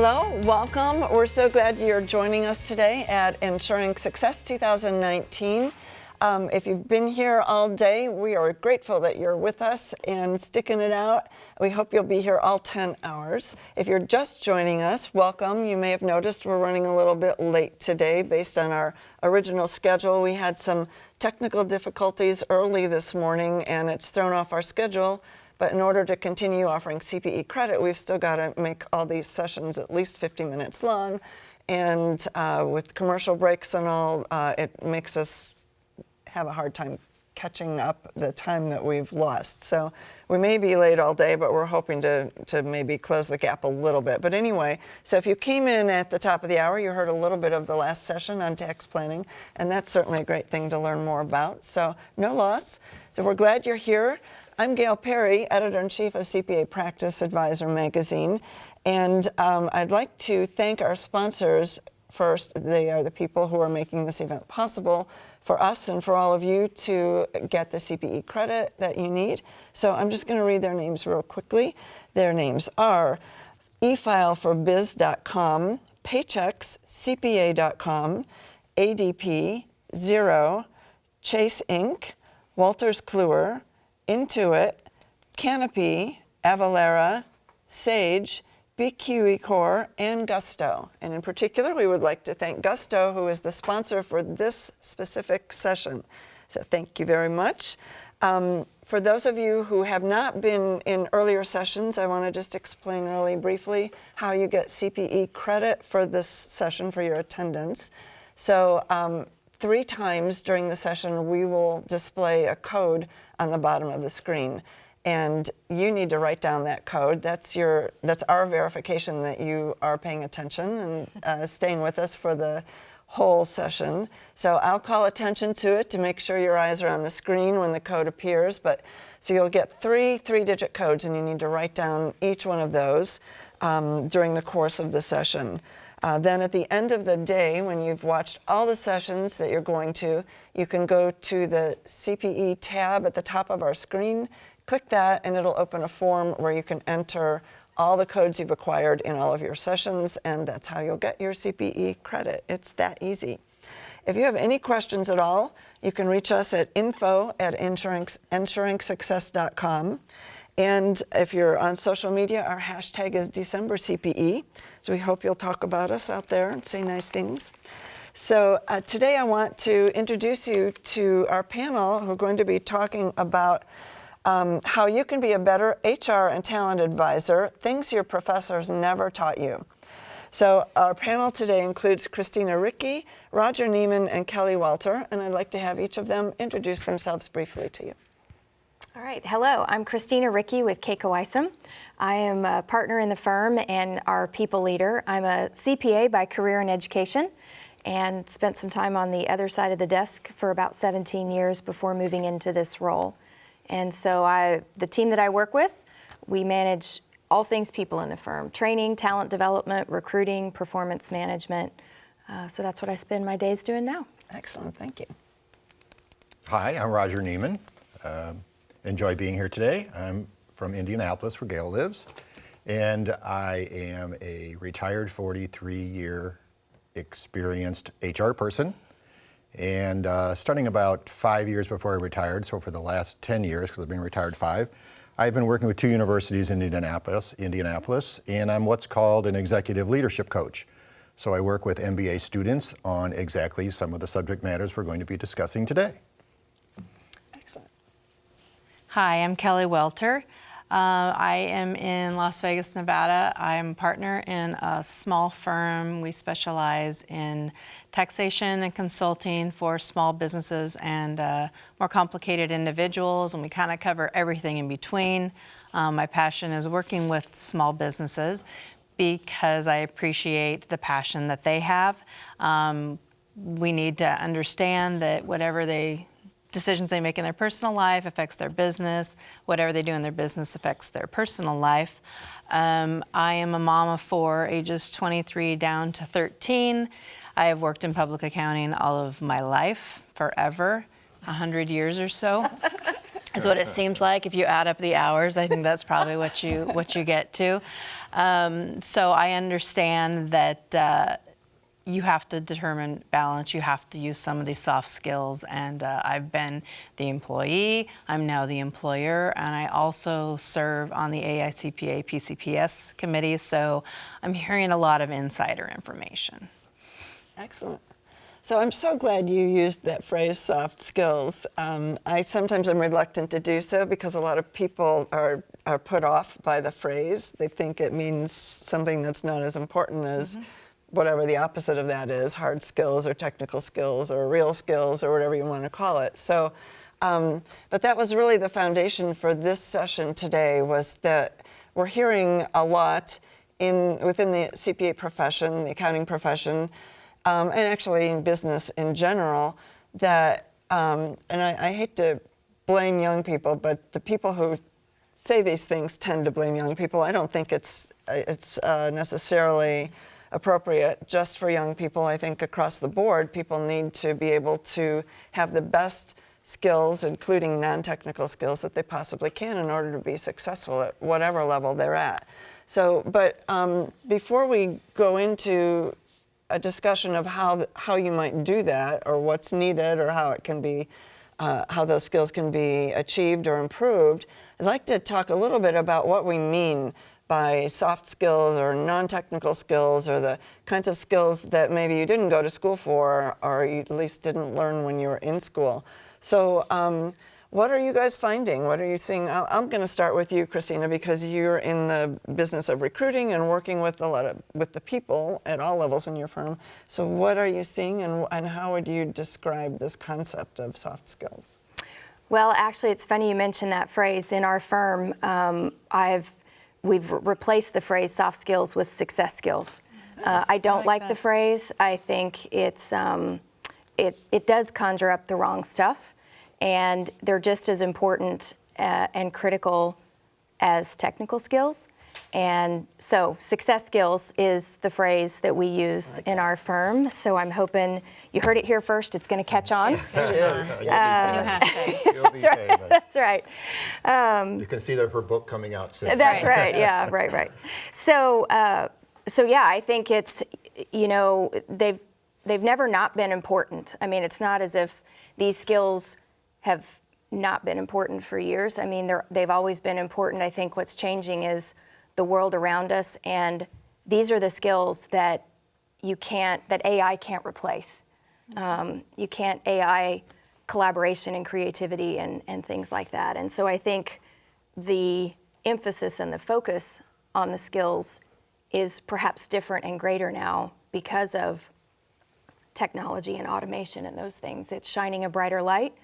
Hello, welcome. We're so glad you're joining us today at Ensuring Success 2019. If you've been here all day, we are grateful that you're with us and sticking it out. We hope you'll be here all 10 hours. If you're just joining us, welcome. You may have noticed we're running a little bit late today based on our original schedule. We had some technical difficulties early this morning and it's thrown off our schedule. But in order to continue offering CPE credit, we've still got to make all these sessions at least 50 minutes long. And with commercial breaks and all, it makes us have a hard time catching up the time that we've lost. So we may be late all day, but we're hoping to maybe close the gap a little bit. But anyway, so if you came in at the top of the hour, you heard a little bit of the last session on tax planning, and that's certainly a great thing to learn more about. So no loss. So we're glad you're here. I'm Gail Perry, Editor-in-Chief of CPA Practice Advisor magazine, and I'd like to thank our sponsors first. They are the people who are making this event possible for us and for all of you to get the CPE credit that you need. So I'm just going to read their names real quickly. Their names are efileforbiz.com, paycheckscpa.com, ADP, Xero, Chase Inc., Welter's Kluwer, Intuit, Canopy, Avalara, Sage, BQ Ecor, and Gusto. And in particular, we would like to thank Gusto, who is the sponsor for this specific session. So thank you very much. For those of you who have not been in earlier sessions, I want to just explain really briefly how you get CPE credit for this session for your attendance. So 3 times during the session, we will display a code on the bottom of the screen. And you need to write down that code. That's our verification that you are paying attention and staying with us for the whole session. So I'll call attention to it to make sure your eyes are on the screen when the code appears. So you'll get 3 3-digit codes, and you need to write down each one of those during the course of the session. Then at the end of the day, when you've watched all the sessions that you're going to, you can go to the CPE tab at the top of our screen, click that, and it'll open a form where you can enter all the codes you've acquired in all of your sessions, and that's how you'll get your CPE credit. It's that easy. If you have any questions at all, you can reach us at info@ensuringsuccess.com. And if you're on social media, our hashtag is DecemberCPE. So we hope you'll talk about us out there and say nice things. So today I want to introduce you to our panel who are going to be talking about how you can be a better HR and talent advisor, things your professors never taught you. So our panel today includes Christina Ricke, Roger Nieman, and Kelly Welter, and I'd like to have each of them introduce themselves briefly to you. All right, hello, I'm Christina Ricke with Keiko Isom. I am a partner in the firm and our people leader. I'm a CPA by career and education and spent some time on the other side of the desk for about 17 years before moving into this role. And so the team that I work with, we manage all things people in the firm: training, talent development, recruiting, performance management. So that's what I spend my days doing now. Excellent, thank you. Hi, I'm Roger Nieman. Enjoy being here today. I'm from Indianapolis, where Gail lives, and I am a retired 43-year experienced HR person. And starting about 5 years before I retired, so for the last 10 years, because I've been retired 5, I've been working with 2 universities in Indianapolis, and I'm what's called an executive leadership coach. So I work with MBA students on exactly some of the subject matters we're going to be discussing today. Excellent. Hi, I'm Kelly Welter. I am in Las Vegas, Nevada. I'm a partner in a small firm. We specialize in taxation and consulting for small businesses and more complicated individuals, and we kind of cover everything in between. My passion is working with small businesses because I appreciate the passion that they have. We need to understand that whatever decisions they make in their personal life affects their business. Whatever they do in their business affects their personal life. I am a mom of 4, ages 23 down to 13. I have worked in public accounting all of my life, forever, 100 years or so. is what it seems like. If you add up the hours, I think that's probably what you get to. So I understand that you have to determine balance. You have to use some of these soft skills. And I've been the employee. I'm now the employer. And I also serve on the AICPA PCPS committee. So I'm hearing a lot of insider information. Excellent. So I'm so glad you used that phrase, soft skills. I sometimes am reluctant to do so because a lot of people are put off by the phrase. They think it means something that's not as important as whatever the opposite of that is, hard skills or technical skills or real skills or whatever you want to call it. So, but that was really the foundation for this session today, was that we're hearing a lot within the CPA profession, the accounting profession, and actually in business in general, that, and I hate to blame young people, but the people who say these things tend to blame young people. I don't think it's necessarily appropriate just for young people. I think across the board, people need to be able to have the best skills, including non-technical skills, that they possibly can in order to be successful at whatever level they're at. So, but before we go into a discussion of how you might do that, or what's needed, or how it can be, how those skills can be achieved or improved, I'd like to talk a little bit about what we mean by soft skills or non-technical skills, or the kinds of skills that maybe you didn't go to school for, or you at least didn't learn when you were in school. So what are you guys finding? What are you seeing? I'm going to start with you, Christina, because you're in the business of recruiting and working with with the people at all levels in your firm. So what are you seeing, and how would you describe this concept of soft skills? Well, actually, it's funny you mentioned that phrase. In our firm, we've replaced the phrase soft skills with success skills. I don't like the phrase. I think it does conjure up the wrong stuff, and they're just as important and critical as technical skills. And so success skills is the phrase that we use in our firm. So I'm hoping you heard it here first. It's going to catch on. It is. New hashtag. You'll be famous. That's right. You can see that her book coming out soon. That's right. Yeah, right. So yeah, I think it's, they've never not been important. I mean, it's not as if these skills have not been important for years. I mean, they've always been important. I think what's changing is the world around us, and these are the skills that that AI can't replace. You can't AI collaboration and creativity and things like that. And so I think the emphasis and the focus on the skills is perhaps different and greater now because of technology and automation and those things. It's shining a brighter light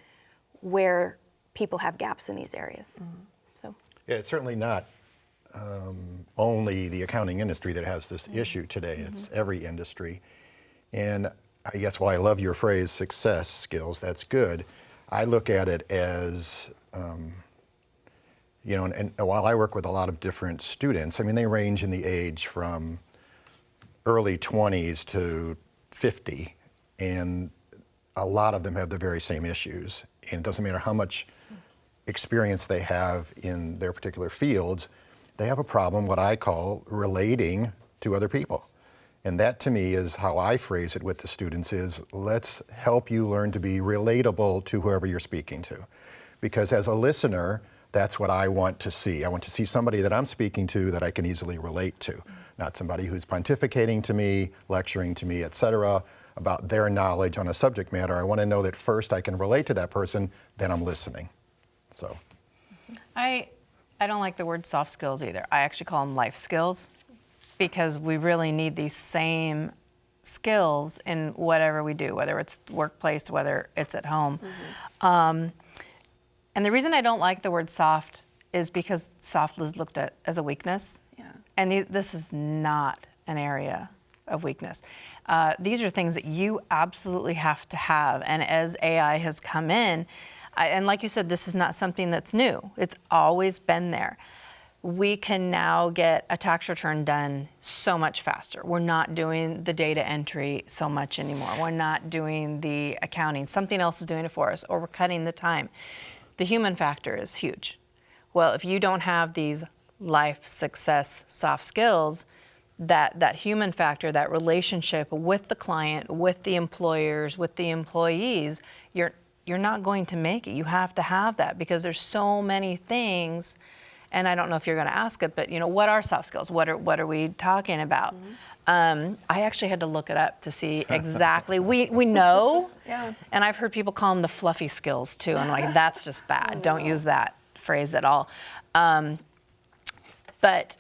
where people have gaps in these areas. So Yeah, it's certainly not only the accounting industry that has this issue today. It's every industry. And I guess while I love your phrase, success skills, that's good. I look at it as, and while I work with a lot of different students, I mean, they range in the age from early 20s to 50, and a lot of them have the very same issues. And it doesn't matter how much experience they have in their particular fields, they have a problem, what I call relating to other people. And that to me is how I phrase it with the students is, let's help you learn to be relatable to whoever you're speaking to. Because as a listener, that's what I want to see. I want to see somebody that I'm speaking to that I can easily relate to, not somebody who's pontificating to me, lecturing to me, et cetera, about their knowledge on a subject matter. I want to know that first I can relate to that person, then I'm listening. So. I don't like the word soft skills either. I actually call them life skills, because we really need these same skills in whatever we do, whether it's workplace, whether it's at home. And the reason I don't like the word soft is because soft is looked at as a weakness. Yeah. And this is not an area of weakness. These are things that you absolutely have to have. And as AI has come in, and like you said, this is not something that's new. It's always been there. We can now get a tax return done so much faster. We're not doing the data entry so much anymore. We're not doing the accounting. Something else is doing it for us, or we're cutting the time. the human factor is huge. Well, if you don't have these life success soft skills, that human factor, that relationship with the client, with the employers, with the employees, you're not going to make it. You have to have that, because there's so many things. And I don't know if you're going to ask it, but what are soft skills? What are we talking about? I actually had to look it up to see exactly. We know, Yeah. and I've heard people call them the fluffy skills too. And I'm like, that's just bad. Don't use that phrase at all. But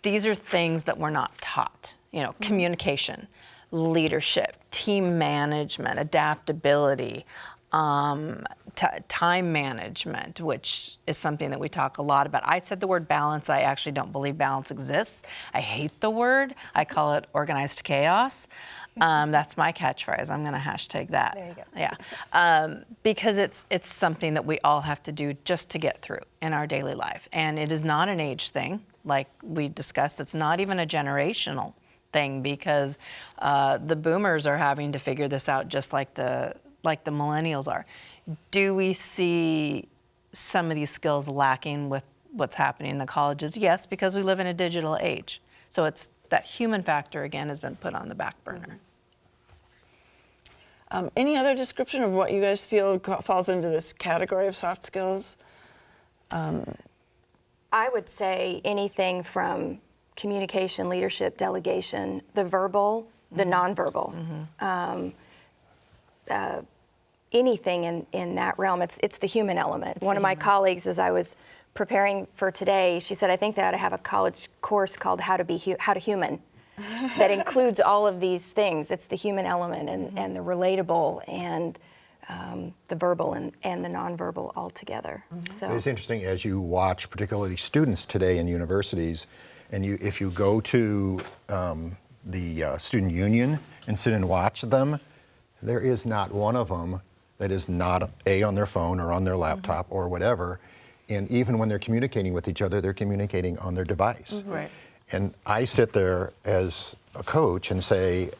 these are things that we're not taught. Communication, leadership, team management, adaptability, time management, which is something that we talk a lot about. I said the word balance. I actually don't believe balance exists. I hate the word. I call it organized chaos. That's my catchphrase. I'm going to hashtag that. There you go. Yeah, because it's something that we all have to do just to get through in our daily life. And it is not an age thing, like we discussed. It's not even a generational thing, because the boomers are having to figure this out just like the millennials are. Do we see some of these skills lacking with what's happening in the colleges? Yes, because we live in a digital age. So it's that human factor, again, has been put on the back burner. Any other description of what you guys feel falls into this category of soft skills? I would say anything from communication, leadership, delegation, the verbal, the nonverbal. Anything in that realm, it's the human element. One of my colleagues, as I was preparing for today, she said, I think they ought to have a college course called How to Human that includes all of these things. It's the human element and the relatable and the verbal and the nonverbal all together. So It's interesting as you watch, particularly students today in universities, and if you go to the student union and sit and watch them, there is not one of them that is not on their phone or on their laptop or whatever. And even when they're communicating with each other, they're communicating on their device. Right. And I sit there as a coach and say,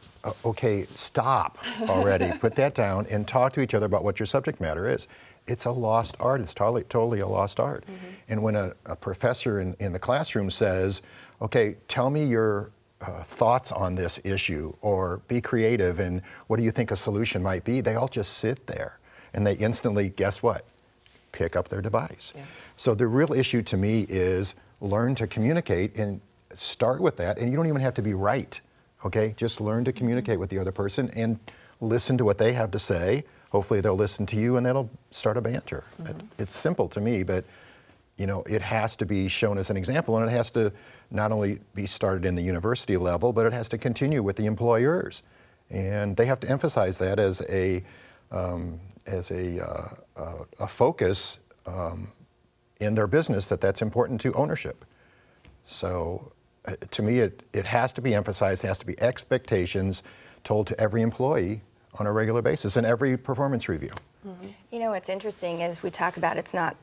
okay, stop already, put that down and talk to each other about what your subject matter is. It's a lost art. It's totally a lost art. And when a professor in the classroom says, okay, tell me your thoughts on this issue, or be creative, and what do you think a solution might be? They all just sit there and they instantly, guess what? Pick up their device. Yeah. So the real issue to me is learn to communicate, and start with that. And you don't even have to be right, okay? Just learn to communicate with the other person and listen to what they have to say. Hopefully they'll listen to you and that'll start a banter. It's simple to me, but it has to be shown as an example, and it has to not only be started in the university level, but it has to continue with the employers. And they have to emphasize that as a focus in their business, that's important to ownership. So to me, it has to be emphasized, has to be expectations told to every employee on a regular basis in every performance review. what's interesting is we talk about it's not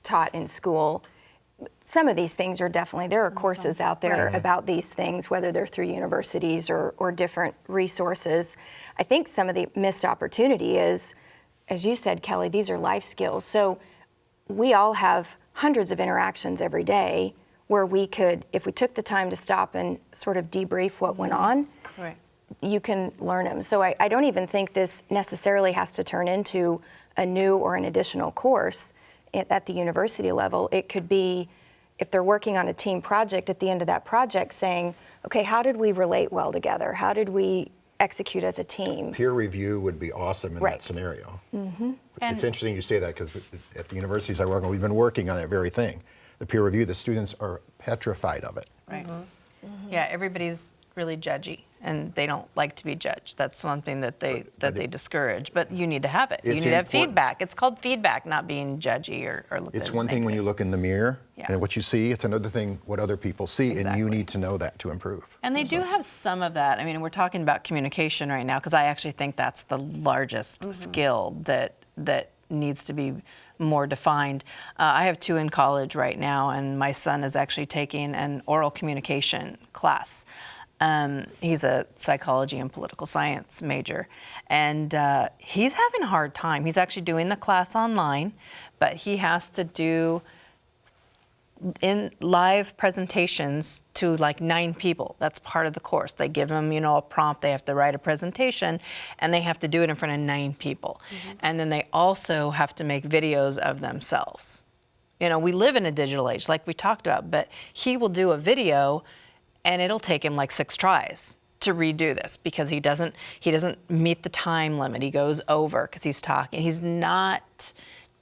taught in school. Some of these things are definitely, there are courses out there about these things, whether they're through universities or different resources. I think some of the missed opportunity is, as you said, Kelly, these are life skills. So we all have hundreds of interactions every day where we could, if we took the time to stop and sort of debrief what went on, you can learn them. So I don't even think this necessarily has to turn into a new or an additional course at the university level. It could be, if they're working on a team project, at the end of that project saying, okay, how did we relate well together? How did we execute as a team? Peer review would be awesome in that scenario. It's interesting you say that, because at the universities I work in, we've been working on that very thing. The peer review, the students are petrified of it. Yeah, everybody's really judgy, and they don't like to be judged. That's something that they discourage. But you need to have it. You need to have feedback. It's called feedback, not being judgy or looked at as It's one thing when you look in the mirror and what you see. It's another thing what other people see, and you need to know that to improve. And they do have some of that. I mean, we're talking about communication right now, because I actually think that's the largest skill that needs to be more defined. I have 2 in college right now, and my son is actually taking an oral communication class. He's a psychology and political science major, and he's having a hard time. He's actually doing the class online, but he has to do in live presentations to like 9 people. That's part of the course. They give them, a prompt. They have to write a presentation, and they have to do it in front of 9 people. And then they also have to make videos of themselves. We live in a digital age, like we talked about, but he will do a video, and it'll take him like 6 tries to redo this because he doesn't meet the time limit. He goes over because he's talking. He's not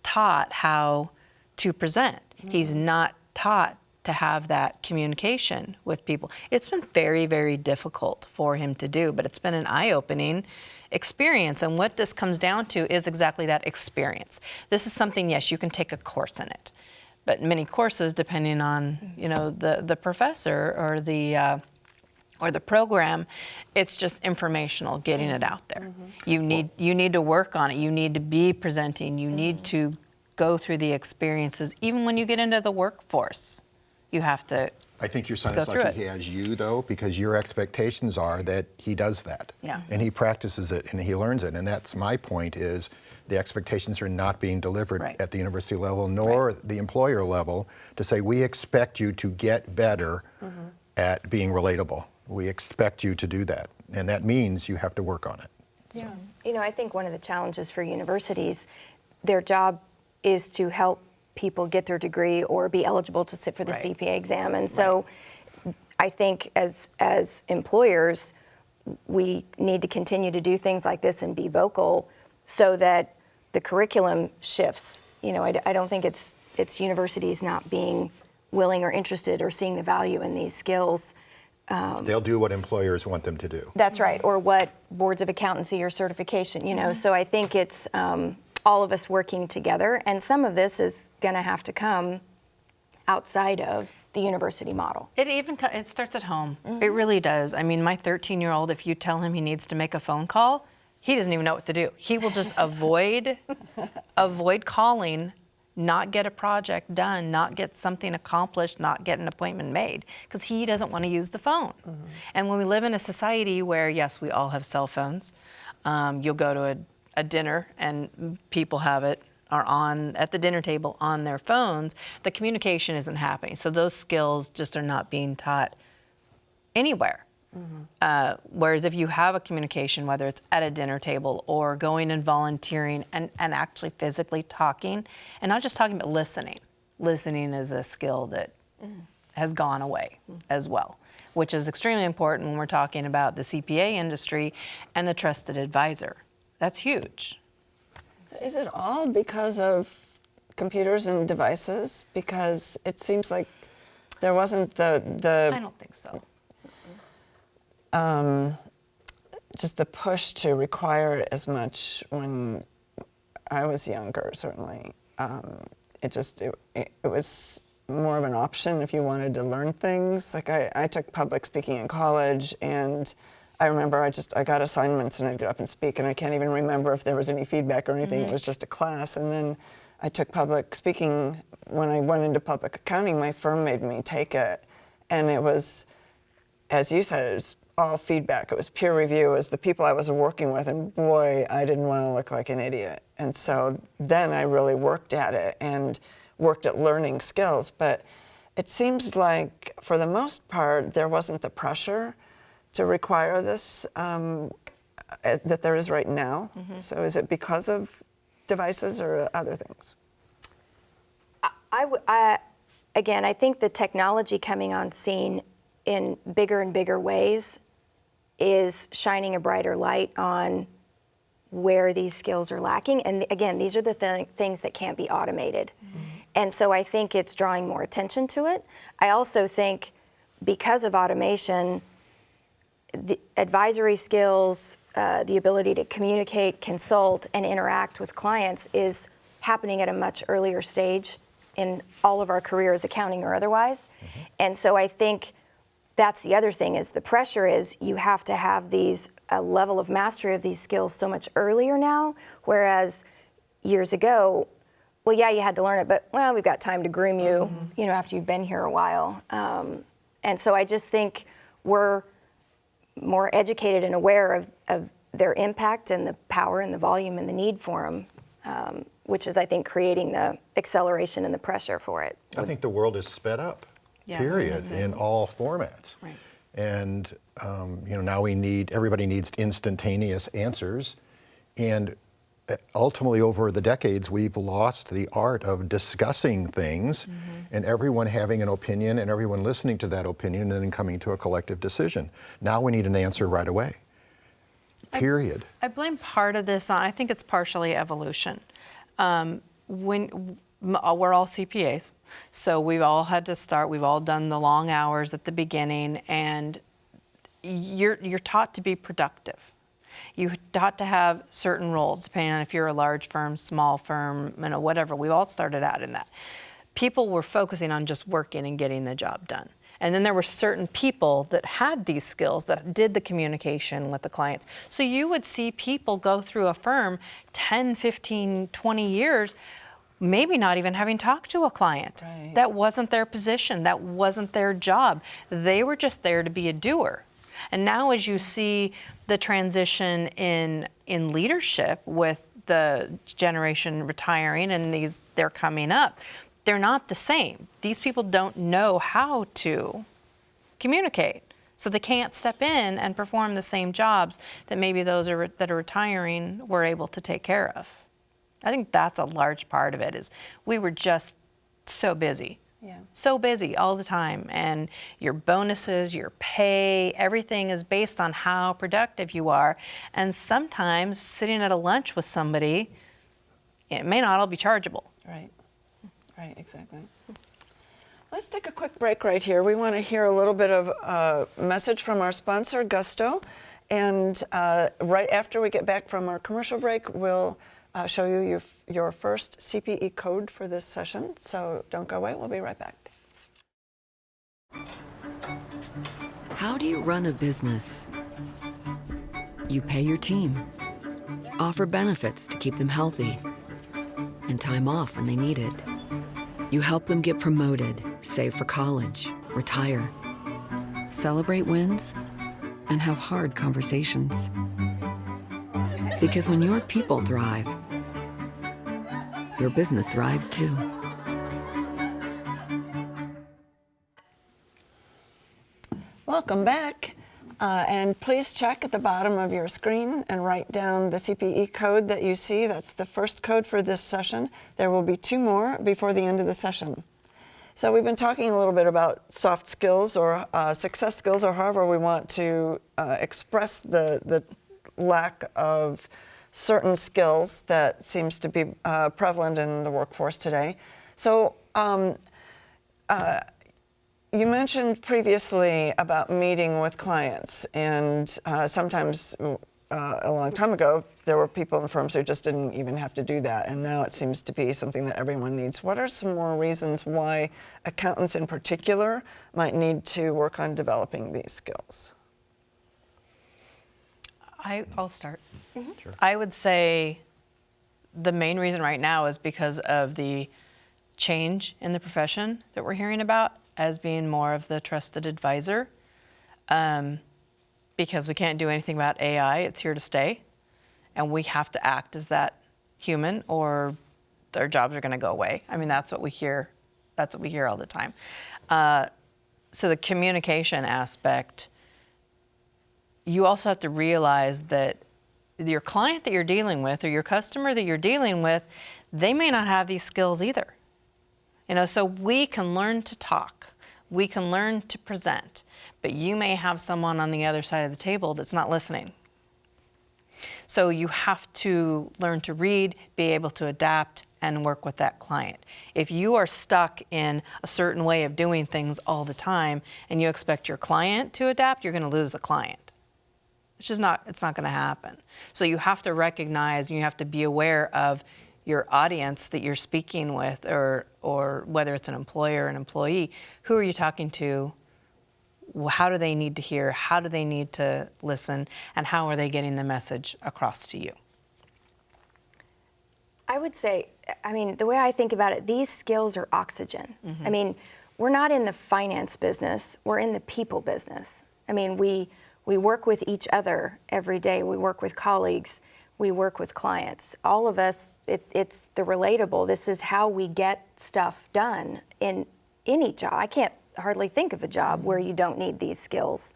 taught how to present. He's not taught to have that communication with people. It's been very, very difficult for him to do, but it's been an eye-opening experience. And what this comes down to is exactly that experience. This is something, yes, you can take a course in it, but many courses, depending on the professor or the program, it's just informational, getting it out there. You need to work on it. You need to be presenting. You need to go through the experiences. Even when you get into the workforce, you have to. I think your son is lucky he has you, though, because your expectations are that he does that. Yeah. And he practices it and he learns it. And that's my point, is the expectations are not being delivered at the university level nor the employer level to say, we expect you to get better at being relatable. We expect you to do that. And that means you have to work on it. Yeah. I think one of the challenges for universities, their job is to help people get their degree or be eligible to sit for the CPA exam. And so I think as employers, we need to continue to do things like this and be vocal so that the curriculum shifts. I don't think it's universities not being willing or interested or seeing the value in these skills. They'll do what employers want them to do. That's right, or what boards of accountancy or certification, So I think it's all of us working together, and some of this is going to have to come outside of the university model. It starts at home. It really does. I mean, my 13-year-old, if you tell him he needs to make a phone call, he doesn't even know what to do. He will just avoid calling, not get a project done, not get something accomplished, not get an appointment made, because he doesn't want to use the phone. And when we live in a society where, yes, we all have cell phones, you'll go to a dinner and people are on at the dinner table on their phones, the communication isn't happening. So those skills just are not being taught anywhere. Whereas if you have a communication, whether it's at a dinner table or going and volunteering and actually physically talking, and not just talking, but listening. Listening is a skill that has gone away as well, which is extremely important when we're talking about the CPA industry and the trusted advisor. That's huge. Is it all because of computers and devices? Because it seems like there wasn't I don't think so. Just the push to require it as much when I was younger, certainly. It was more of an option if you wanted to learn things. Like I took public speaking in college, and I remember I got assignments and I'd get up and speak, and I can't even remember if there was any feedback or anything. It was just a class. And then I took public speaking when I went into public accounting. My firm made me take it, and it was, as you said, it was all feedback. It was peer review. It was the people I was working with, and boy, I didn't want to look like an idiot. And so then I really worked at it and worked at learning skills. But it seems like, for the most part, there wasn't the pressure to require this that there is right now. So is it because of devices or other things? Again, I think the technology coming on scene in bigger and bigger ways is shining a brighter light on where these skills are lacking. And again, these are the things that can't be automated. And so I think it's drawing more attention to it. I also think because of automation, the advisory skills, the ability to communicate, consult, and interact with clients is happening at a much earlier stage in all of our careers, accounting or otherwise. And so I think that's the other thing, is the pressure is you have to have a level of mastery of these skills so much earlier now, whereas years ago, well, yeah, you had to learn it, but, well, we've got time to groom you, after you've been here a while. And so I just think we're more educated and aware of their impact and the power and the volume and the need for them which is, I think, creating the acceleration and the pressure for it. I think the world is sped up, period, in all formats. Right. And now everybody needs instantaneous answers. And ultimately, over the decades, we've lost the art of discussing things and everyone having an opinion and everyone listening to that opinion and then coming to a collective decision. Now we need an answer right away, period. I blame part of this on, I think it's partially evolution. When we're all CPAs, so we've all had to start, we've all done the long hours at the beginning, and you're taught to be productive. You're taught to have certain roles, depending on if you're a large firm, small firm, whatever. We all started out in that. People were focusing on just working and getting the job done. And then there were certain people that had these skills, that did the communication with the clients. So you would see people go through a firm 10, 15, 20 years, maybe not even having talked to a client. Right. That wasn't their position. That wasn't their job. They were just there to be a doer. And now as you see the transition in leadership with the generation retiring and they're coming up, they're not the same. These people don't know how to communicate. So they can't step in and perform the same jobs that maybe those that are retiring were able to take care of. I think that's a large part of it, is we were just so busy. Yeah. So busy all the time, and your bonuses, your pay, everything is based on how productive you are. And sometimes sitting at a lunch with somebody, it may not all be chargeable. Right. Right, exactly. Let's take a quick break right here. We want to hear a little bit of a message from our sponsor, Gusto. And right after we get back from our commercial break, we'll show you your first CPE code for this session. So don't go away. We'll be right back. How do you run a business? You pay your team, offer benefits to keep them healthy, and time off when they need it. You help them get promoted, save for college, retire, celebrate wins, and have hard conversations. Because when your people thrive, your business thrives too. Welcome back. And please check at the bottom of your screen and write down the CPE code that you see. That's the first code for this session. There will be 2 more before the end of the session. So we've been talking a little bit about soft skills or success skills, or however we want to express the lack of certain skills that seems to be prevalent in the workforce today. So you mentioned previously about meeting with clients, and sometimes a long time ago, there were people in firms who just didn't even have to do that, and now it seems to be something that everyone needs. What are some more reasons why accountants in particular might need to work on developing these skills? I'll start. Sure. I would say the main reason right now is because of the change in the profession that we're hearing about as being more of the trusted advisor. Because we can't do anything about AI, it's here to stay. And we have to act as that human or their jobs are gonna go away. I mean, that's what we hear all the time. So the communication aspect, you also have to realize that your client that you're dealing with or your customer that you're dealing with, they may not have these skills either. So we can learn to talk, we can learn to present, but you may have someone on the other side of the table that's not listening. So you have to learn to read, be able to adapt, and work with that client. If you are stuck in a certain way of doing things all the time and you expect your client to adapt, you're gonna lose the client. It's not gonna happen. So you have to recognize and you have to be aware of your audience that you're speaking with, or whether it's an employer or an employee. Who are you talking to? How do they need to hear? How do they need to listen? And how are they getting the message across to you? I would say, the way I think about it, these skills are oxygen. Mm-hmm. We're not in the finance business, we're in the people business. We work with each other every day, we work with colleagues. we work with clients. All of us, it's the relatable. This is how we get stuff done in any job. I can't hardly think of a job where you don't need these skills.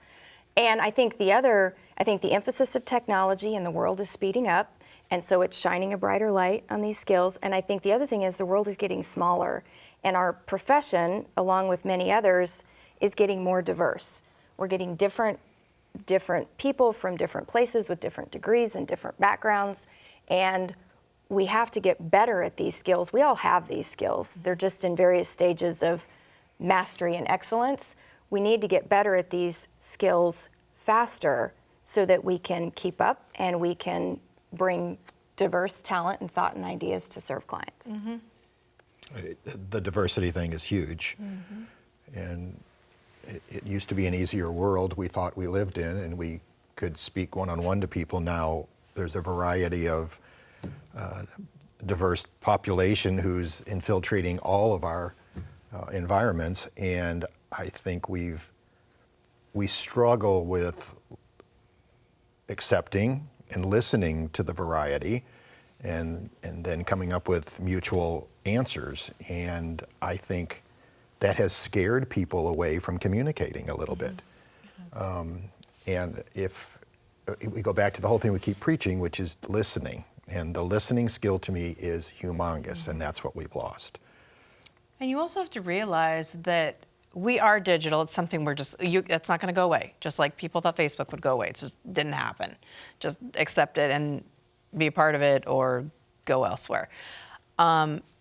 And I think the emphasis of technology in the world is speeding up, and so it's shining a brighter light on these skills. And I think the other thing is the world is getting smaller, and our profession, along with many others, is getting more diverse. We're getting different people from different places with different degrees and different backgrounds, and we have to get better at these skills. We all have these skills. They're just in various stages of mastery and excellence. We need to get better at these skills faster so that we can keep up and we can bring diverse talent and thought and ideas to serve clients. The diversity thing is huge. And it used to be an easier world we thought we lived in, and we could speak one-on-one to people. Now there's a variety of diverse population who's infiltrating all of our environments, and I think we struggle with accepting and listening to the variety and then coming up with mutual answers. And I think that has scared people away from communicating a little bit. And if we go back to the whole thing we keep preaching, which is listening, and the listening skill to me is humongous, and that's what we've lost. And you also have to realize that we are digital. It's something it's not going to go away. Just like people thought Facebook would go away. It just didn't happen. Just accept it and be a part of it or go elsewhere.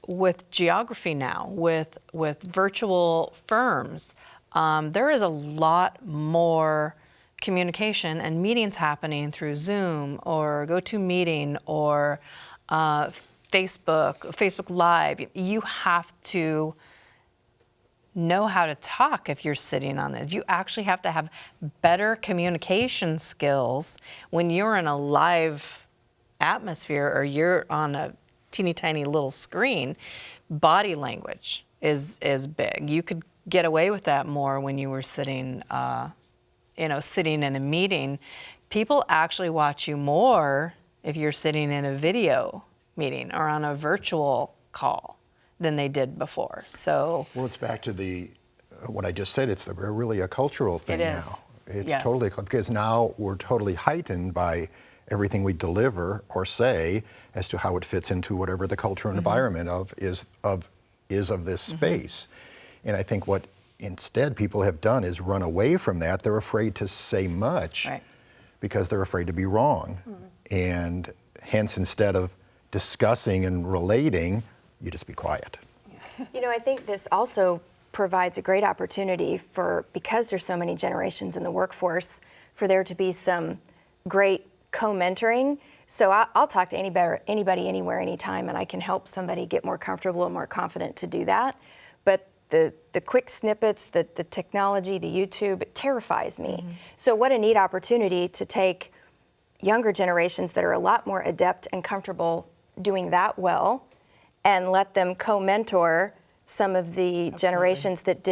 With geography now, with virtual firms, there is a lot more communication and meetings happening through Zoom or GoToMeeting or Facebook Live. You have to know how to talk if you're sitting on this. You actually have to have better communication skills when you're in a live atmosphere or you're on a teeny tiny little screen. Body language is big. You could get away with that more when you were sitting, sitting in a meeting. People actually watch you more if you're sitting in a video meeting or on a virtual call than they did before. So, well, it's back to what I just said. It's really a cultural thing it now. is. It's Yes. totally, because now we're totally heightened by everything we deliver or say as to how it fits into whatever the cultural environment is of this space. And I think what instead people have done is run away from that. They're afraid to say much because they're afraid to be wrong. And hence, instead of discussing and relating, you just be quiet. I think this also provides a great opportunity because there's so many generations in the workforce, for there to be some great co-mentoring. So I'll talk to anybody, anywhere, anytime, and I can help somebody get more comfortable and more confident to do that. But the quick snippets, the technology, the YouTube, it terrifies me. So what a neat opportunity to take younger generations that are a lot more adept and comfortable doing that well, and let them co-mentor some of the generations that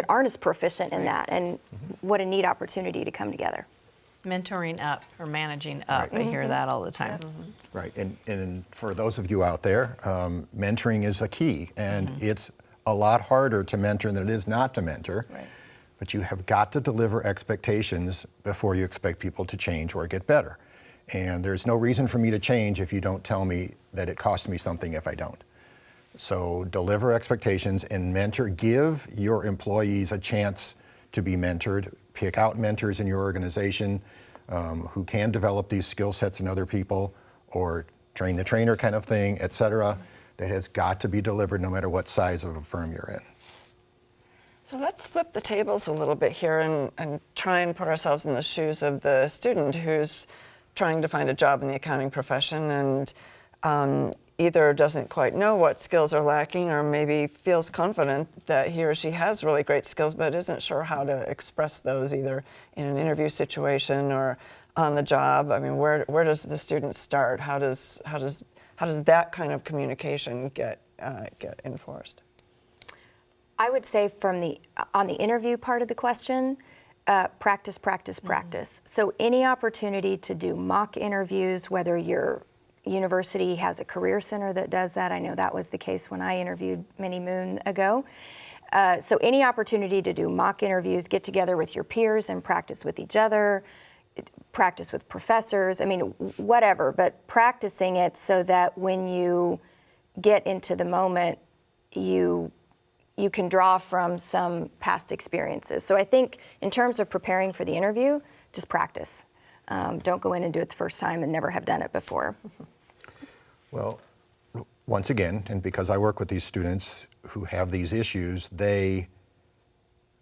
aren't as proficient in that. And what a neat opportunity to come together. mentoring up or managing up, I hear that all the time. Right, and for those of you out there, mentoring is a key, and it's a lot harder to mentor than it is not to mentor. Right. But you have got to deliver expectations before you expect people to change or get better. And there's no reason for me to change if you don't tell me that it costs me something if I don't. So deliver expectations and mentor. Give your employees a chance to be mentored. Pick out mentors in your organization who can develop these skill sets in other people, or train the trainer kind of thing, et cetera. That has got to be delivered no matter what size of a firm you're in. So let's flip the tables a little bit here and try and put ourselves in the shoes of the student who's trying to find a job in the accounting profession and either doesn't quite know what skills are lacking, or maybe feels confident that he or she has really great skills but isn't sure how to express those either in an interview situation or on the job. I mean, where does the student start? How does that kind of communication get enforced? I would say on the interview part of the question, Practice, practice, practice. So any opportunity to do mock interviews, whether your university has a career center that does that. I know that was the case when I interviewed many moon ago. So any opportunity to do mock interviews, get together with your peers and practice with each other, practice with professors, I mean, whatever, but practicing it so that when you get into the moment, you can draw from some past experiences. So I think in terms of preparing for the interview, just practice. Don't go in and do it the first time and never have done it before. Well, once again, and because I work with these students who have these issues, and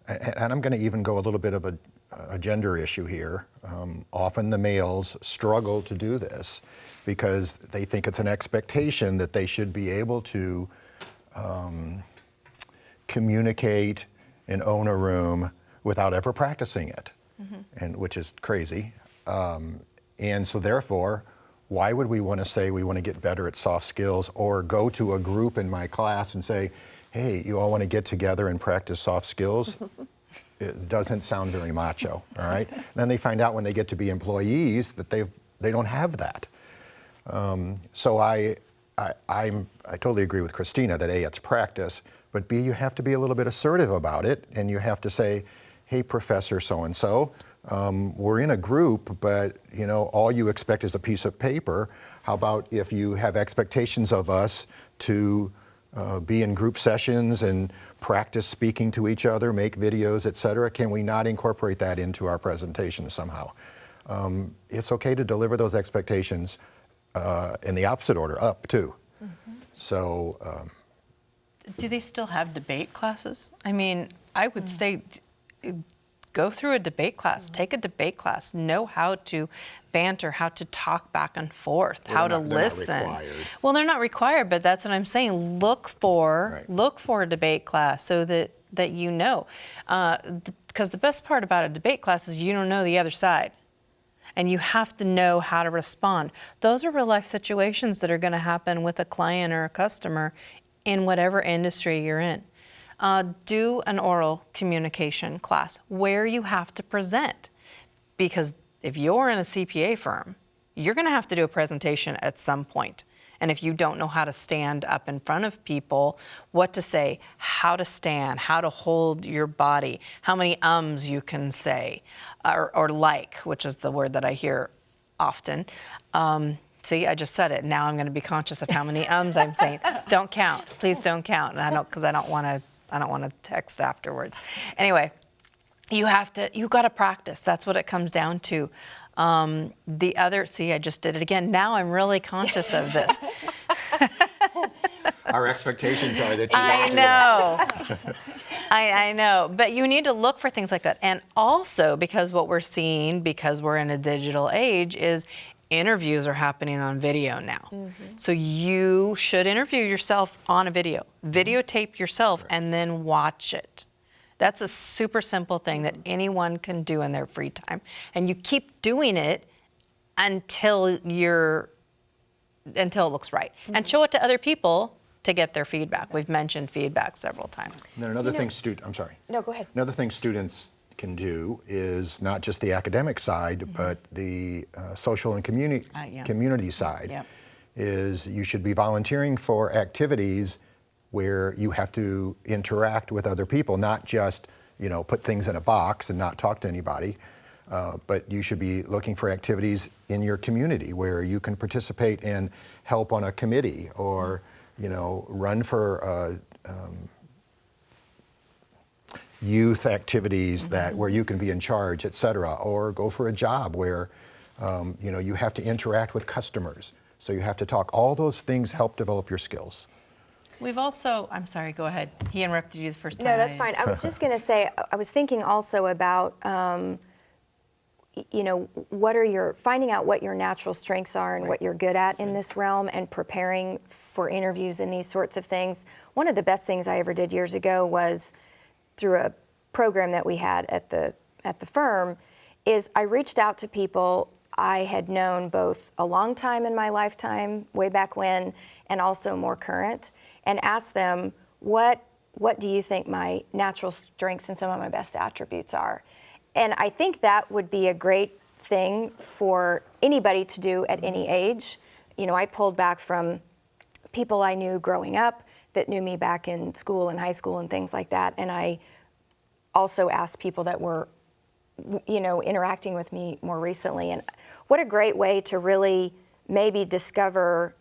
I'm going to even go a little bit of a gender issue here. Often the males struggle to do this because they think it's an expectation that they should be able to communicate and own a room without ever practicing it, and which is crazy. And so therefore, why would we want to say we want to get better at soft skills or go to a group in my class and say, hey, you all want to get together and practice soft skills? It doesn't sound very macho, all right? And then they find out when they get to be employees that they don't have that. So I totally agree with Christina that A, it's practice, but B, you have to be a little bit assertive about it, and you have to say, hey, Professor so-and-so, we're in a group, but all you expect is a piece of paper. How about if you have expectations of us to be in group sessions and practice speaking to each other, make videos, et cetera? Can we not incorporate that into our presentation somehow? It's okay to deliver those expectations in the opposite order, up too. So. Do they still have debate classes? I mean, I would say go through a debate class, take a debate class, know how to banter, how to talk back and forth, how to listen. They're not required. Well, they're not required, but that's what I'm saying. Look for a debate class so that you know. Because the best part about a debate class is you don't know the other side. And you have to know how to respond. Those are real life situations that are going to happen with a client or a customer in whatever industry you're in. Do an oral communication class where you have to present. Because if you're in a CPA firm, you're going to have to do a presentation at some point. And if you don't know how to stand up in front of people, what to say, how to stand, how to hold your body, how many ums you can say, or like, which is the word that I hear often. See, I just said it. Now I'm going to be conscious of how many ums I'm saying. Don't count. Please don't count. And because I don't want to text afterwards. Anyway, you got to practice. That's what it comes down to. I just did it again. Now I'm really conscious of this. Our expectations are that you I know. I know. But you need to look for things like that. And also, because what we're seeing, because we're in a digital age, is interviews are happening on video now. So you should interview yourself on a video. Videotape yourself and then watch it. That's a super simple thing that anyone can do in their free time. And you keep doing it until it looks right. And show it to other people to get their feedback. We've mentioned feedback several times. And then another thing I'm sorry. No, go ahead. Another thing students can do is not just the academic side, but the social and community side. Is you should be volunteering for activities where you have to interact with other people, not just put things in a box and not talk to anybody, but you should be looking for activities in your community where you can participate and help on a committee or run for youth activities where you can be in charge, et cetera, or go for a job where you have to interact with customers. So you have to talk. All those things help develop your skills. We've also, I'm sorry, go ahead. He interrupted you the first time. No, that's fine. I was just going to say, I was thinking also about, finding out what your natural strengths are and what you're good at in this realm and preparing for interviews and these sorts of things. One of the best things I ever did years ago was through a program that we had at the firm is I reached out to people I had known both a long time in my lifetime, way back when, and also more current, and asked them, what do you think my natural strengths and some of my best attributes are? And I think that would be a great thing for anybody to do at any age. I pulled back from people I knew growing up that knew me back in school and high school and things like that. And I also asked people that were, interacting with me more recently. And what a great way to really maybe discover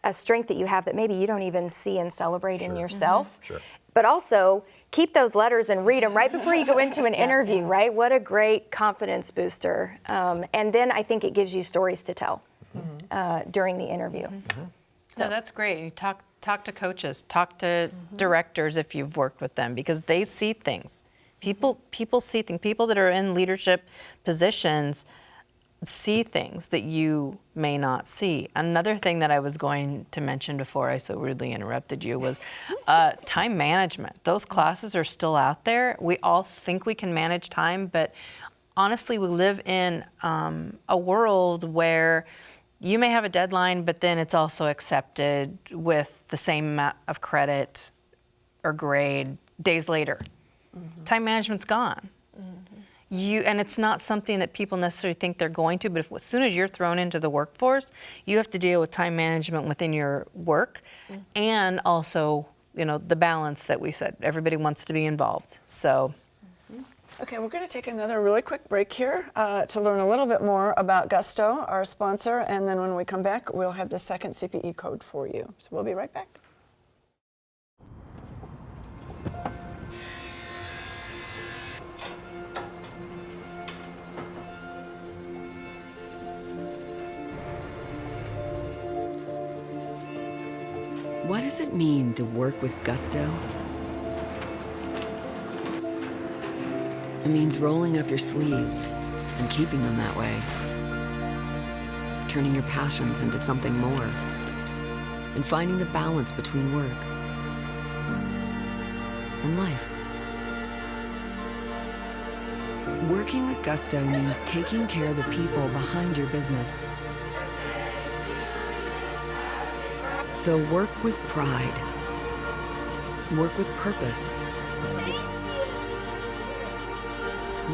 a strength that you have that maybe you don't even see and celebrate in yourself. Sure. But also keep those letters and read them right before you go into an interview, right? What a great confidence booster. And then I think it gives you stories to tell during the interview. So that's great. You talk to coaches, talk to directors if you've worked with them, because they see things. People see things. People that are in leadership positions see things that you may not see. Another thing that I was going to mention before I so rudely interrupted you was time management. Those classes are still out there. We all think we can manage time, but honestly, we live in a world where you may have a deadline, but then it's also accepted with the same amount of credit or grade days later. Time management's gone. And it's not something that people necessarily think they're going to, but as soon as you're thrown into the workforce, you have to deal with time management within your work and also, the balance that we said. Everybody wants to be involved. So. Okay, we're going to take another really quick break here to learn a little bit more about Gusto, our sponsor, and then when we come back, we'll have the second CPE code for you. So we'll be right back. What does it mean to work with gusto? It means rolling up your sleeves and keeping them that way. Turning your passions into something more. And finding the balance between work and life. Working with gusto means taking care of the people behind your business. So work with pride. Work with purpose.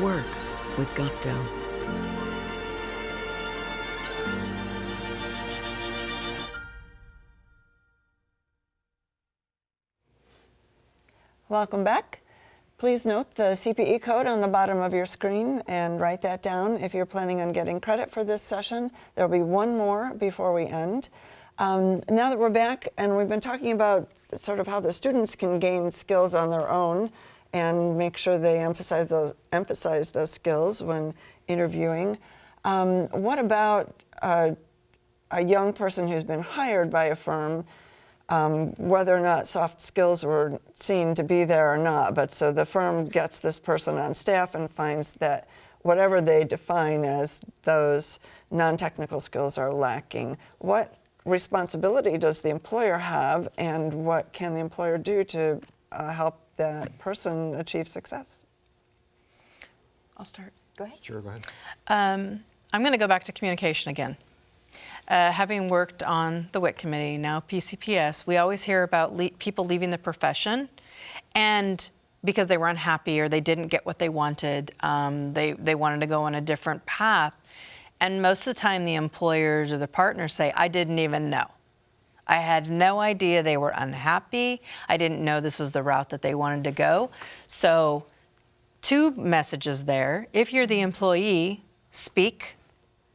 Work with gusto. Welcome back. Please note the CPE code on the bottom of your screen and write that down if you're planning on getting credit for this session. There'll be one more before we end. Now that we're back and we've been talking about sort of how the students can gain skills on their own and make sure they emphasize those skills when interviewing, what about a young person who's been hired by a firm, whether or not soft skills were seen to be there or not, but so the firm gets this person on staff and finds that whatever they define as those non-technical skills are lacking. What responsibility does the employer have, and what can the employer do to help that person achieve success? I'll start. Go ahead. Sure, go ahead. I'm going to go back to communication again. Having worked on the WIC committee, now PCPS, we always hear about people leaving the profession, and because they were unhappy or they didn't get what they wanted, they wanted to go on a different path. And most of the time the employers or the partners say, I didn't even know. I had no idea they were unhappy. I didn't know this was the route that they wanted to go. So 2 messages there. If you're the employee, speak,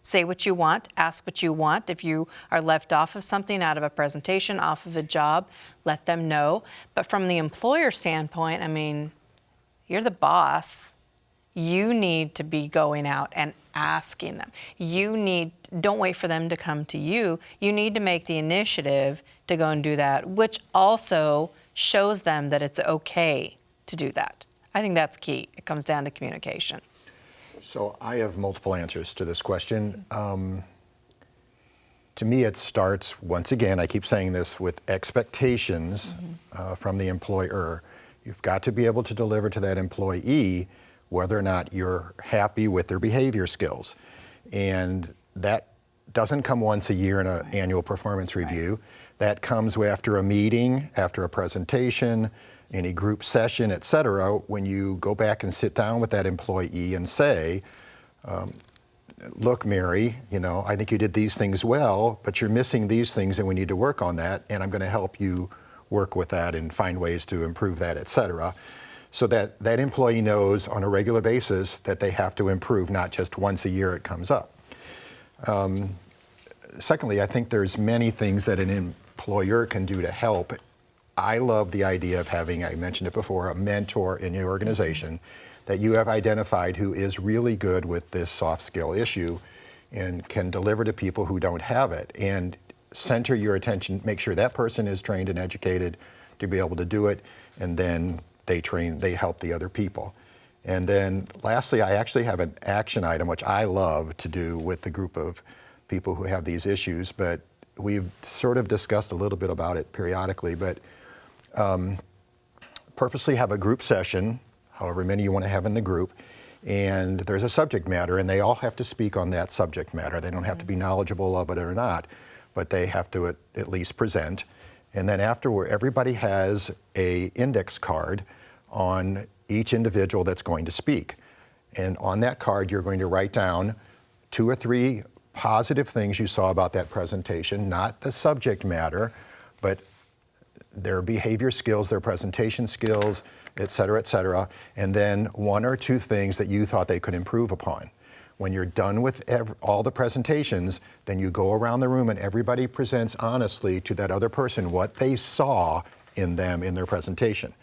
say what you want, ask what you want. If you are left off of something, out of a presentation, off of a job, let them know. But from the employer standpoint, I mean, you're the boss. You need to be going out and asking them. Don't wait for them to come to you. You need to make the initiative to go and do that, which also shows them that it's okay to do that. I think that's key. It comes down to communication. So I have multiple answers to this question. To me, it starts, once again, I keep saying this, with expectations from the employer. You've got to be able to deliver to that employee whether or not you're happy with their behavior skills. And that doesn't come once a year in an annual performance review. That comes after a meeting, after a presentation, any group session, et cetera, when you go back and sit down with that employee and say, look, Mary, I think you did these things well, but you're missing these things and we need to work on that, and I'm going to help you work with that and find ways to improve that, et cetera, so that that employee knows on a regular basis that they have to improve, not just once a year it comes up. Secondly, I think there's many things that an employer can do to help. I love the idea of having, I mentioned it before, a mentor in your organization that you have identified who is really good with this soft skill issue and can deliver to people who don't have it, and center your attention, make sure that person is trained and educated to be able to do it, and then they help the other people. And then lastly, I actually have an action item which I love to do with the group of people who have these issues, but we've sort of discussed a little bit about it periodically, but purposely have a group session, however many you want to have in the group, and there's a subject matter, and they all have to speak on that subject matter. They don't have to be knowledgeable of it or not, but they have to at least present. And then afterward, everybody has an index card on each individual that's going to speak. And on that card, you're going to write down 2 or 3 positive things you saw about that presentation, not the subject matter, but their behavior skills, their presentation skills, et cetera, and then 1 or 2 things that you thought they could improve upon. When you're done with all the presentations, then you go around the room and everybody presents honestly to that other person what they saw in them in their presentation.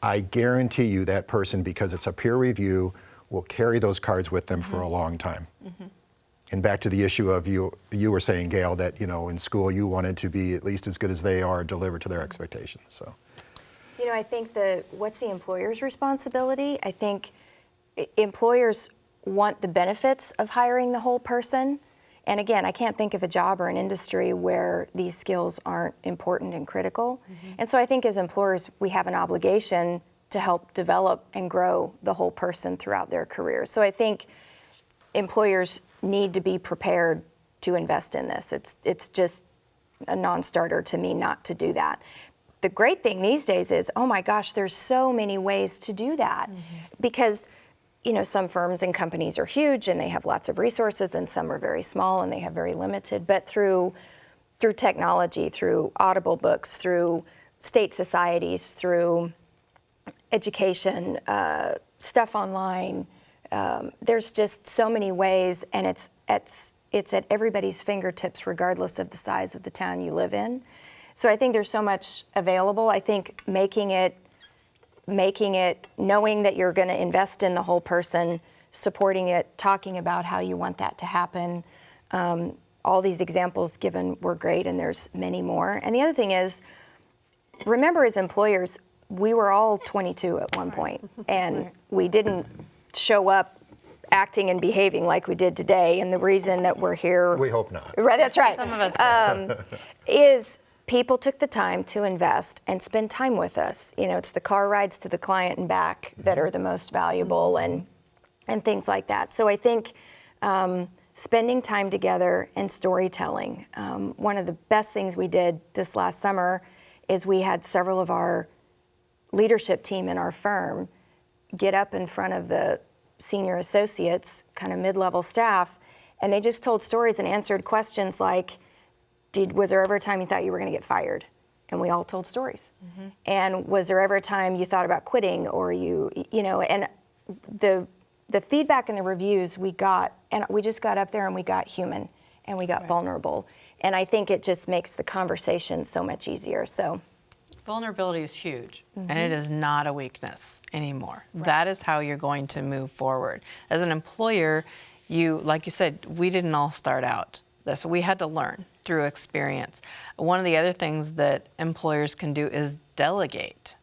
I guarantee you that person, because it's a peer review, will carry those cards with them for a long time. And back to the issue of you were saying, Gail, that in school you wanted to be at least as good as they are, delivered to their expectations. So, I think what's the employer's responsibility? I think employers want the benefits of hiring the whole person. And again, I can't think of a job or an industry where these skills aren't important and critical. And so I think as employers, we have an obligation to help develop and grow the whole person throughout their career. So I think employers need to be prepared to invest in this. It's just a non-starter to me not to do that. The great thing these days is, oh my gosh, there's so many ways to do that. Because some firms and companies are huge and they have lots of resources, and some are very small and they have very limited. But through technology, through Audible books, through state societies, through education, stuff online, there's just so many ways, and it's at everybody's fingertips regardless of the size of the town you live in. So I think there's so much available. I think making it, knowing that you're going to invest in the whole person, supporting it, talking about how you want that to happen. All these examples given were great, and there's many more. And the other thing is, remember as employers, we were all 22 at one point, and we didn't show up acting and behaving like we did today. And the reason that we're here— we hope not. Right, that's right. Some of us is people took the time to invest and spend time with us. It's the car rides to the client and back that are the most valuable, and things like that. So I think spending time together and storytelling. One of the best things we did this last summer is we had several of our leadership team in our firm get up in front of the senior associates, kind of mid-level staff, and they just told stories and answered questions like, was there ever a time you thought you were going to get fired? And we all told stories. And was there ever a time you thought about quitting, or and the feedback and the reviews we got, and we just got up there and we got human and we got vulnerable. And I think it just makes the conversation so much easier. So vulnerability is huge, and it is not a weakness anymore. That is how you're going to move forward. As an employer, like you said, we didn't all start out this. We had to learn through experience. One of the other things that employers can do is delegate,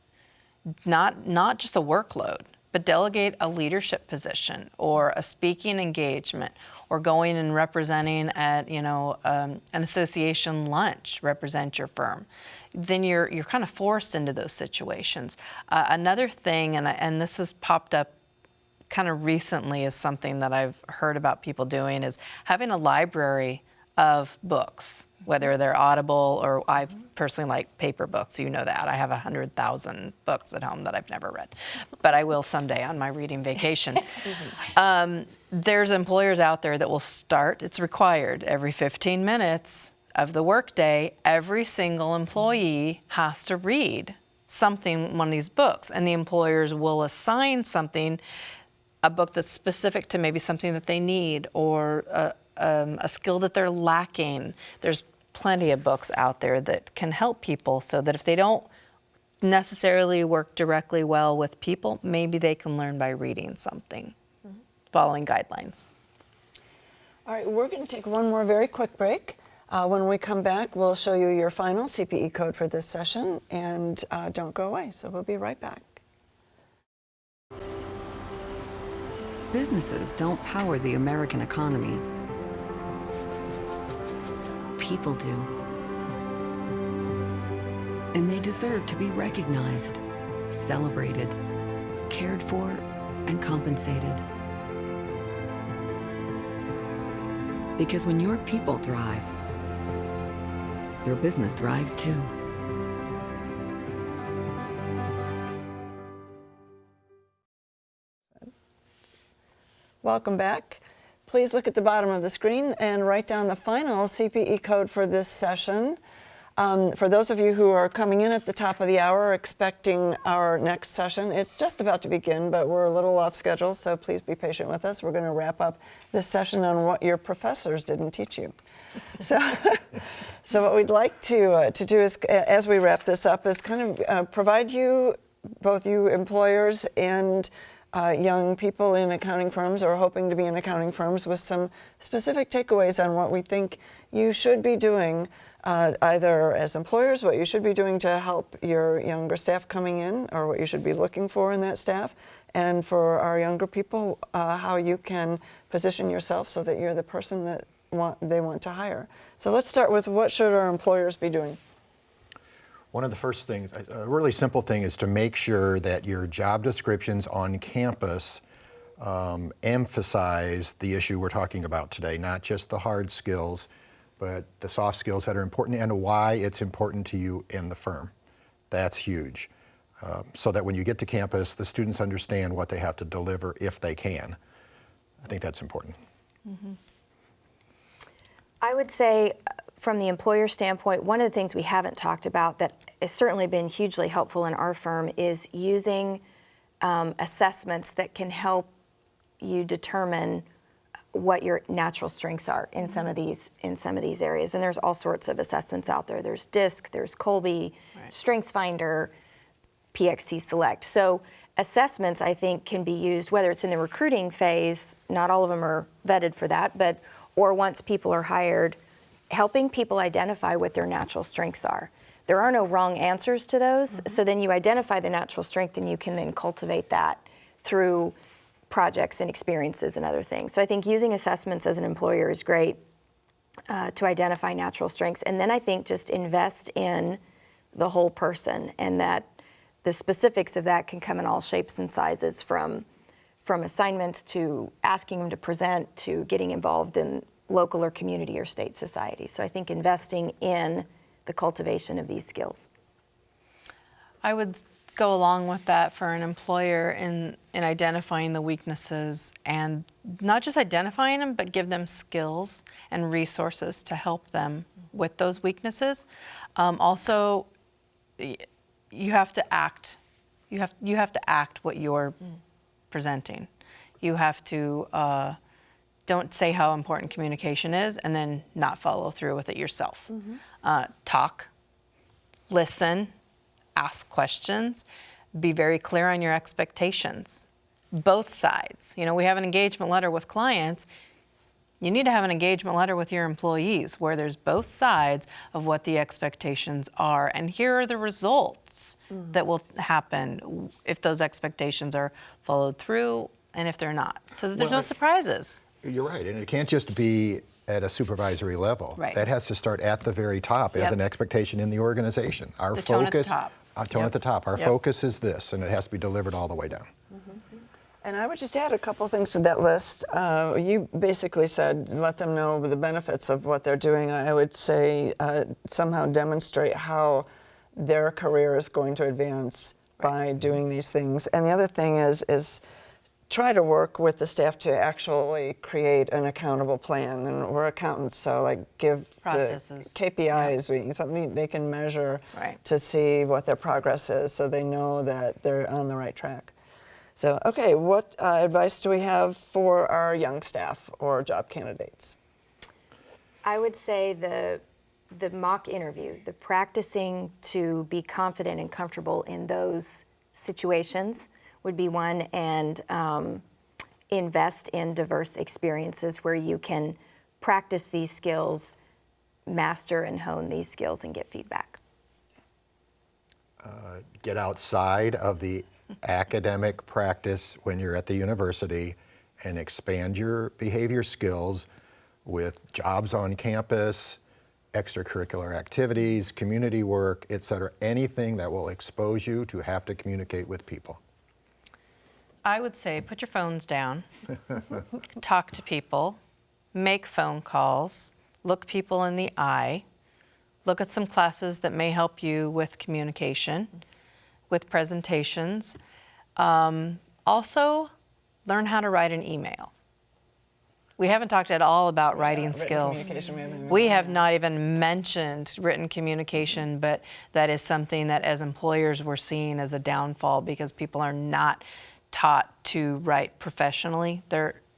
not just a workload, but delegate a leadership position or a speaking engagement, or going and representing at an association lunch, represent your firm. Then you're kind of forced into those situations. Another thing, and this has popped up kind of recently, is something that I've heard about people doing, is having a library of books, whether they're Audible or I personally like paper books. You know that. I have 100,000 books at home that I've never read, but I will someday on my reading vacation. There's employers out there that will start, it's required, every 15 minutes of the workday, every single employee has to read something, one of these books, and the employers will assign something, a book that's specific to maybe something that they need or a skill that they're lacking. There's plenty of books out there that can help people so that if they don't necessarily work directly well with people, maybe they can learn by reading something, following guidelines. All right, we're going to take one more very quick break. When we come back, we'll show you your final CPE code for this session, and don't go away, so we'll be right back. Businesses don't power the American economy. People do. And they deserve to be recognized, celebrated, cared for, and compensated. Because when your people thrive, your business thrives too. Welcome back. Please look at the bottom of the screen and write down the final CPE code for this session. For those of you who are coming in at the top of the hour expecting our next session, it's just about to begin, but we're a little off schedule, so please be patient with us. We're going to wrap up this session on what your professors didn't teach you. So what we'd like to do is, as we wrap this up, is kind of provide you, both you employers and young people in accounting firms or hoping to be in accounting firms, with some specific takeaways on what we think you should be doing, either as employers, what you should be doing to help your younger staff coming in, or what you should be looking for in that staff, and for our younger people, how you can position yourself so that you're the person that they want to hire. So let's start with, what should our employers be doing? One of the first things, a really simple thing, is to make sure that your job descriptions on campus emphasize the issue we're talking about today, not just the hard skills, but the soft skills that are important and why it's important to you in the firm. That's huge. So that when you get to campus, the students understand what they have to deliver if they can. I think that's important. Mm-hmm. I would say, from the employer standpoint, one of the things we haven't talked about that has certainly been hugely helpful in our firm is using assessments that can help you determine what your natural strengths are in some of these areas. And there's all sorts of assessments out there. There's DISC, there's Colby, right, StrengthsFinder, PXT Select. So assessments, I think, can be used whether it's in the recruiting phase. Not all of them are vetted for that, but or once people are hired, helping people identify what their natural strengths are. There are no wrong answers to those, so then you identify the natural strength and you can then cultivate that through projects and experiences and other things. So I think using assessments as an employer is great to identify natural strengths. And then I think just invest in the whole person, and that the specifics of that can come in all shapes and sizes, from assignments to asking them to present to getting involved in local or community or state society. So I think investing in the cultivation of these skills. I would go along with that for an employer in identifying the weaknesses, and not just identifying them, but give them skills and resources to help them with those weaknesses. Also, you have to act. You have to act what you're presenting. You have to don't say how important communication is and then not follow through with it yourself. Talk, listen, ask questions, be very clear on your expectations. Both sides. You know, we have an engagement letter with clients. You need to have an engagement letter with your employees where there's both sides of what the expectations are, and here are the results that will happen if those expectations are followed through and if they're not, so that there's no surprises. You're right, and it can't just be at a supervisory level. Right. That has to start at the very top as an expectation in the organization. Our tone at the top. Tone at the top. Our focus is this, and it has to be delivered all the way down. And I would just add a couple things to that list. You basically said let them know the benefits of what they're doing. I would say somehow demonstrate how their career is going to advance by doing these things. And the other thing is try to work with the staff to actually create an accountable plan. And we're accountants, so like give Processes. the KPIs, something they can measure Right. to see what their progress is, so they know that they're on the right track. So, okay, what advice do we have for our young staff or job candidates? I would say the mock interview, the practicing to be confident and comfortable in those situations would be one, and invest in diverse experiences where you can practice these skills, master and hone these skills, and get feedback. Get outside of the academic practice when you're at the university and expand your behavior skills with jobs on campus, extracurricular activities, community work, et cetera, anything that will expose you to have to communicate with people. I would say put your phones down, talk to people, make phone calls, look people in the eye, look at some classes that may help you with communication, with presentations. Also, learn how to write an email. We haven't talked at all about writing skills. We have not even mentioned written communication, but that is something that as employers we're seeing as a downfall because people are not taught to write professionally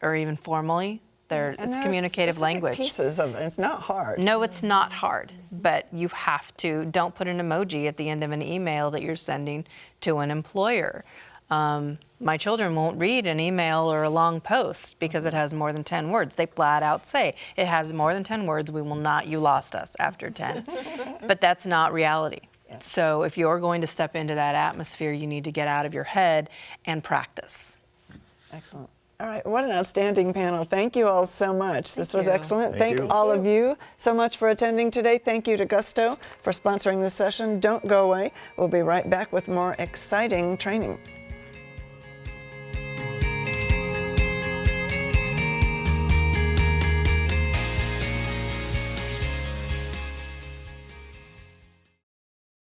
or even formally. It's communicative language. Pieces of it. It's not hard. No, it's not hard, but you have to. Don't put an emoji at the end of an email that you're sending to an employer. My children won't read an email or a long post because it has more than 10 words. They flat out say, it has more than 10 words, we will not, you lost us after 10. But that's not reality. Yeah. So if you're going to step into that atmosphere, you need to get out of your head and practice. Excellent. All right, what an outstanding panel. Thank you all so much. This was you. excellent. Thank you. All of you so much for attending today. Thank you to Gusto for sponsoring this session. Don't go away. We'll be right back with more exciting training.